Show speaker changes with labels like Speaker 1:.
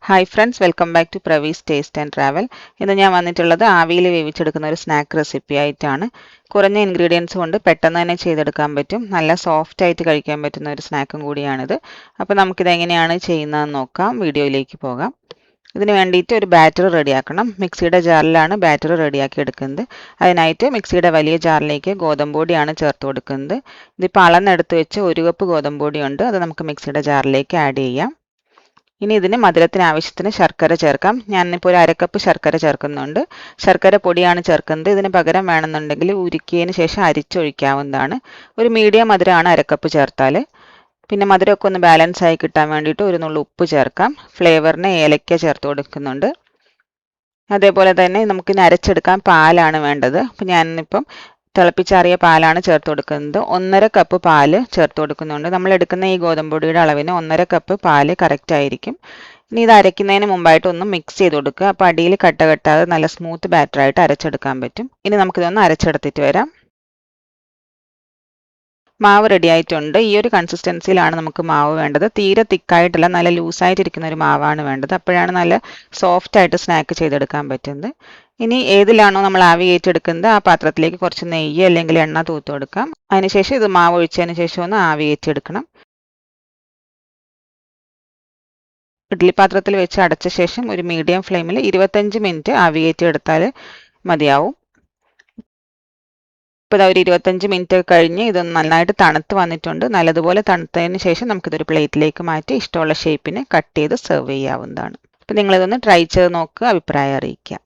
Speaker 1: Hi friends, welcome back to Pravee's taste and travel. ഇന്ന് ഞാൻ വന്നിട്ടുള്ളത് ആവിയിൽ വേവിച്ചെടുക്കുന്ന ഒരു സ്നാക്ക് റെസിപ്പി ആയിട്ടാണ്. കുറഞ്ഞ ഇൻഗ്രീഡിയൻസ് കൊണ്ട് പെട്ടെന്ന് തന്നെ ചെയ്തെടുക്കാൻ പറ്റും. നല്ല സോഫ്റ്റ് ആയിട്ട് കഴിക്കാൻ പറ്റുന്ന ഒരു സ്നാക്കും കൂടിയാണിത്. അപ്പോൾ നമുക്കിത് എങ്ങനെയാണ് ചെയ്യുന്നതെന്ന് നോക്കാം. വീഡിയോയിലേക്ക് പോകാം. ഇതിന് വേണ്ടിയിട്ട് ഒരു ബാറ്റർ റെഡിയാക്കണം. മിക്സിയുടെ ജാറിലാണ് ബാറ്റർ റെഡിയാക്കി എടുക്കുന്നത്. അതിനായിട്ട് മിക്സിയുടെ വലിയ ജാറിലേക്ക് ഗോതമ്പ് പൊടിയാണ് ചേർത്ത് കൊടുക്കുന്നത്. ഇതിപ്പോൾ അളന്നെടുത്ത് വെച്ച് 1 കപ്പ് ഗോതമ്പ് പൊടിയുണ്ട്. അത് നമുക്ക് മിക്സിയുടെ ജാറിലേക്ക് ആഡ് ചെയ്യാം. ഇനി ഇതിന് മധുരത്തിന് ആവശ്യത്തിന് ശർക്കര ചേർക്കാം. ഞാനിപ്പോൾ ഒരു 1/2 കപ്പ് ശർക്കര ചേർക്കുന്നുണ്ട്. ശർക്കര പൊടിയാണ് ചേർക്കുന്നത്. ഇതിന് പകരം വേണമെന്നുണ്ടെങ്കിൽ ഉരുക്കിയതിന് ശേഷം അരിച്ചൊഴിക്കാവുന്നതാണ്. ഒരു മീഡിയം മധുരമാണ് 1/2 കപ്പ് ചേർത്താൽ. പിന്നെ മധുരമൊക്കെ ഒന്ന് ബാലൻസ് ആയി കിട്ടാൻ വേണ്ടിയിട്ട് ഒരു നുള്ളു ഉപ്പ് ചേർക്കാം. ഫ്ലേവറിന് ഏലക്ക ചേർത്ത് കൊടുക്കുന്നുണ്ട്. അതേപോലെ തന്നെ നമുക്കിനി അരച്ചെടുക്കാൻ പാലാണ് വേണ്ടത്. അപ്പോൾ ഞാനിപ്പം തിളപ്പിച്ചാറിയ പാലാണ് ചേർത്ത് കൊടുക്കുന്നത്. 1.5 കപ്പ് പാല് ചേർത്ത് കൊടുക്കുന്നുണ്ട്. നമ്മൾ എടുക്കുന്ന ഈ ഗോതമ്പ് പൊടിയുടെ അളവിന് 1.5 കപ്പ് പാല് കറക്റ്റ് ആയിരിക്കും. ഇനി ഇത് അരയ്ക്കുന്നതിന് മുമ്പായിട്ട് ഒന്ന് മിക്സ് ചെയ്ത് കൊടുക്കുക. അപ്പോൾ അടിയിൽ കട്ട കെട്ടാതെ നല്ല സ്മൂത്ത് ബാറ്ററായിട്ട് അരച്ചെടുക്കാൻ പറ്റും. ഇനി നമുക്കിതൊന്ന് അരച്ചെടുത്തിട്ട് വരാം. മാവ് റെഡി ആയിട്ടുണ്ട്. ഈ ഒരു കൺസിസ്റ്റൻസിയിലാണ് നമുക്ക് മാവ് വേണ്ടത്. തീരെ തിക്കായിട്ടല്ല, നല്ല ലൂസായിട്ടിരിക്കുന്ന ഒരു മാവാണ് വേണ്ടത്. അപ്പോഴാണ് നല്ല സോഫ്റ്റ് ആയിട്ട് സ്നാക്ക് ചെയ്തെടുക്കാൻ പറ്റുന്നത്. ഇനി ഏതിലാണോ നമ്മൾ ആവി കയറ്റിയെടുക്കുന്നത് ആ പാത്രത്തിലേക്ക് കുറച്ച് നെയ്യ് അല്ലെങ്കിൽ എണ്ണ തൂത്ത് കൊടുക്കാം. അതിനുശേഷം ഇത് മാവ് ഒഴിച്ചതിന് ശേഷം ഒന്ന് ആവി കയറ്റിയെടുക്കണം. ഇഡ്ഡലി പാത്രത്തിൽ വെച്ച് അടച്ച ശേഷം ഒരു മീഡിയം ഫ്ലെയിമിൽ 25 മിനിറ്റ് ആവി കയറ്റിയെടുത്താൽ മതിയാവും. ഇപ്പോൾ ഒരു 25 മിനിറ്റ് കഴിഞ്ഞ് ഇത് നന്നായിട്ട് തണുത്ത് വന്നിട്ടുണ്ട്. നല്ലതുപോലെ തണുത്തതിന് ശേഷം നമുക്കിതൊരു പ്ലേറ്റിലേക്ക് മാറ്റി ഇഷ്ടമുള്ള ഷേപ്പിന് കട്ട് ചെയ്ത് സെർവ് ചെയ്യാവുന്നതാണ്. അപ്പോൾ നിങ്ങളിതൊന്ന് ട്രൈ ചെയ്ത് നോക്കുക, അഭിപ്രായം അറിയിക്കുക.